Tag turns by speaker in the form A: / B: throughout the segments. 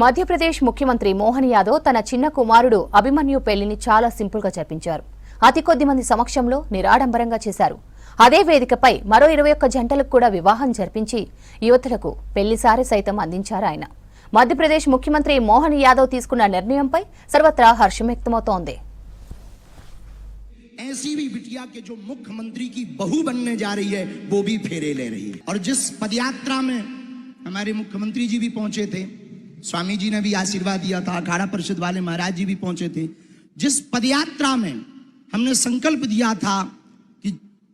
A: మధ్యప్రదేశ్ ముఖ్యమంత్రి మోహన్ యాదవ్ తన చిన్న కుమారుడు అభిమన్యు పెళ్లిని చాలా సింపుల్ గా జరిపించారు. అతి కొద్ది మంది సమక్షంలో నిరాడంబరంగా చేశారు. అదే వేదికపై మరో 21 జంటలకు కూడా వివాహం జరిపించి యువతులకు పెళ్లిసారి సైతం అందించారు ఆయన. మధ్యప్రదేశ్ ముఖ్యమంత్రి మోహన్ యాదవ్ తీసుకున్న నిర్ణయంపై సర్వత్రా హర్షం వ్యక్తమవుతోంది.
B: ऐसी भी बिटिया के जो मुख्यमंत्री की बहू बनने जा रही है वो भी फेरे ले रही है। और जिस पदयात्रा में हमारे मुख्यमंत्री जी भी पहुंचे थे, स्वामी जी ने भी आशीर्वाद दिया था, अखाड़ा परिषद वाले महाराज जी भी पहुंचे थे। जिस पदयात्रा में हमने संकल्प दिया था कि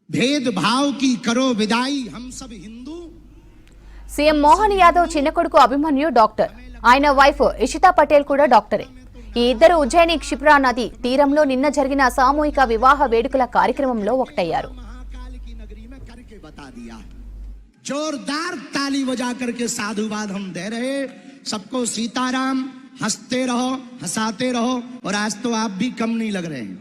B: भेदभाव की करो विदाई, हम सब हिंदू।
A: सीएम मोहन यादव చిన్న కొడుకు అభిమన్యు డాక్టర్, ఆయన వైఫ్ ఇషితా పటేల్ కూడా డాక్టరే. ఈ ఇద్దరు ఉజ్జయిని క్షిప్రా నది తీరంలో నిన్న జరిగిన సామూహిక వివాహ వేడుకల కార్యక్రమంలో ఒకటయ్యారు.
B: जोरदार ताली बजा करके साधुवाद हम दे रहे। सबको सीताराम, हंसते रहो, हंसाते रहो। और आज तो आप भी कम नहीं लग रहे हैं।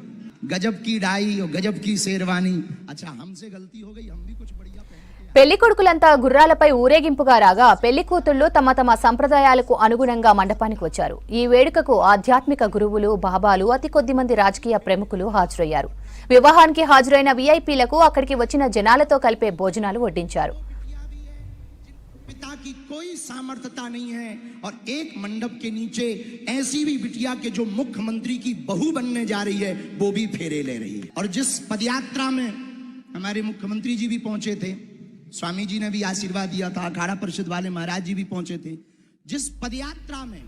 B: गजब की डाई और गजब की शेरवानी। अच्छा, हमसे गलती हो गई, हम भी कुछ बढ़िया
A: పెళ్లి కొడుకులంతా గుర్రాలపై ఊరేగింపుగా రాగా పెళ్లి కూతుళ్లు తమ తమ సంప్రదాయాలకు అనుగుణంగా మండపానికి వచ్చారు. ఈ వేడుకకు ఆధ్యాత్మిక గురువులు, బాబాలు, అతి కొద్ది మంది రాజకీయ ప్రముఖులు హాజరయ్యారు. వివాహానికి హాజరైన వీఐపీలకు అక్కడికి వచ్చిన జనాలతో కలిపే భోజనాలు వడ్డించారు.
B: पिता की कोई सामर्थ्यता नहीं है और एक मंडप के नीचे ऐसी भी बिटिया के जो मुख्यमंत्री की बहू बनने जा रही है वो भी फेरे ले रही है। और जिस पदयात्रा में हमारे मुख्यमंत्री जी भी पहुंचे थे, स्वामी जी ने भी आशीर्वाद दिया था, अखाड़ा परिषद वाले महाराज जी भी पहुंचे थे। जिस पदयात्रा में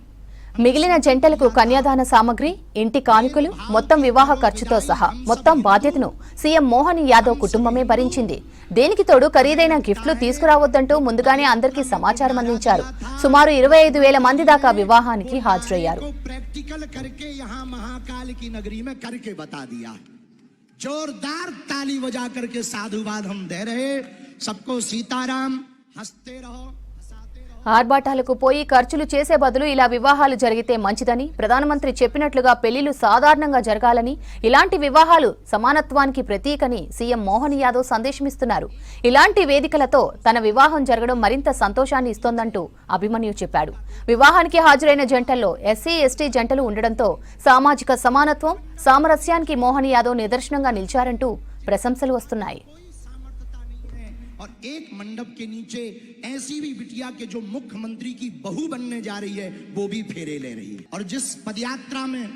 A: మిగిలిన జంటలకు కన్యాదాన సామగ్రి, ఇంటి కానుకలు, మొత్తం వివాహ ఖర్చుతో సహా మొత్తం బాధ్యతను సీఎం మోహన్ యాదవ్ కుటుంబమే భరించింది. దేనికి తోడు ఖరీదైన గిఫ్ట్లు తీసుకురావద్దంటూ ముందుగానే అందరికీ సమాచారం అందించారు. సుమారు 25,000 మంది దాకా వివాహానికి హాజరయ్యారు.
B: जोरदार ताली बजा करके साधुवाद हम दे रहे। सबको सीताराम, हंसते रहो।
A: ఆర్భాటాలకు పోయి ఖర్చులు చేసే బదులు ఇలా వివాహాలు జరిగితే మంచిదని, ప్రధానమంత్రి చెప్పినట్లుగా పెళ్లిళ్లు సాధారణంగా జరగాలని, ఇలాంటి వివాహాలు సమానత్వానికి ప్రతీకని సీఎం మోహన్ యాదవ్ సందేశమిస్తున్నారు. ఇలాంటి వేదికలతో తన వివాహం జరగడం మరింత సంతోషాన్ని ఇస్తోందంటూ అభిమన్యు చెప్పాడు. వివాహానికి హాజరైన జంటల్లో ఎస్సీ, ఎస్టీ జంటలు ఉండడంతో సామాజిక సమానత్వం, సామరస్యానికి మోహన్ యాదవ్ నిదర్శనంగా నిలిచారంటూ ప్రశంసలు వస్తున్నాయి.
B: और एक मंडप के नीचे ऐसी भी बिटिया के जो मुख्यमंत्री की बहू बनने जा रही है वो भी फेरे ले रही है। और जिस पदयात्रा में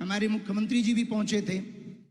B: हमारे मुख्यमंत्री जी भी पहुंचे थे,